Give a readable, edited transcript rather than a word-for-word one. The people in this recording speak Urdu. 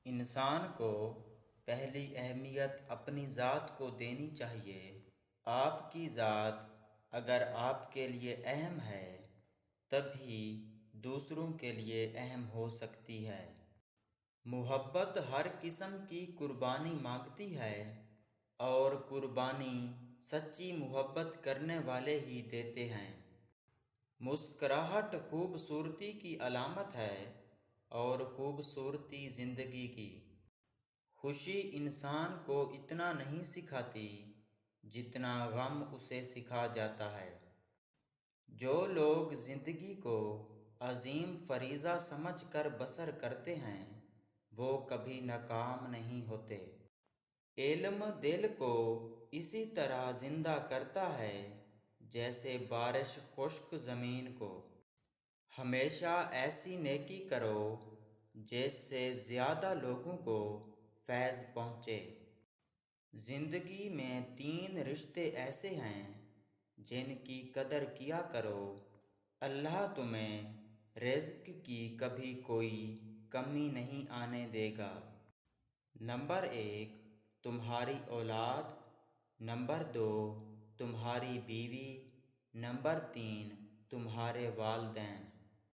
انسان کو پہلی اہمیت اپنی ذات کو دینی چاہیے۔ آپ کی ذات اگر آپ کے لیے اہم ہے تبھی دوسروں کے لیے اہم ہو سکتی ہے۔ محبت ہر قسم کی قربانی مانگتی ہے اور قربانی سچی محبت کرنے والے ہی دیتے ہیں۔ مسکراہٹ خوبصورتی کی علامت ہے اور خوبصورتی زندگی کی۔ خوشی انسان کو اتنا نہیں سکھاتی جتنا غم اسے سکھا جاتا ہے۔ جو لوگ زندگی کو عظیم فریضہ سمجھ کر بسر کرتے ہیں وہ کبھی ناکام نہیں ہوتے۔ علم دل کو اسی طرح زندہ کرتا ہے جیسے بارش خشک زمین کو۔ ہمیشہ ایسی نیکی کرو جس سے زیادہ لوگوں کو فیض پہنچے۔ زندگی میں 3 رشتے ایسے ہیں جن کی قدر کیا کرو، اللہ تمہیں رزق کی کبھی کوئی کمی نہیں آنے دے گا۔ نمبر 1 تمہاری اولاد، نمبر 2 تمہاری بیوی، نمبر 3 تمہارے والدین۔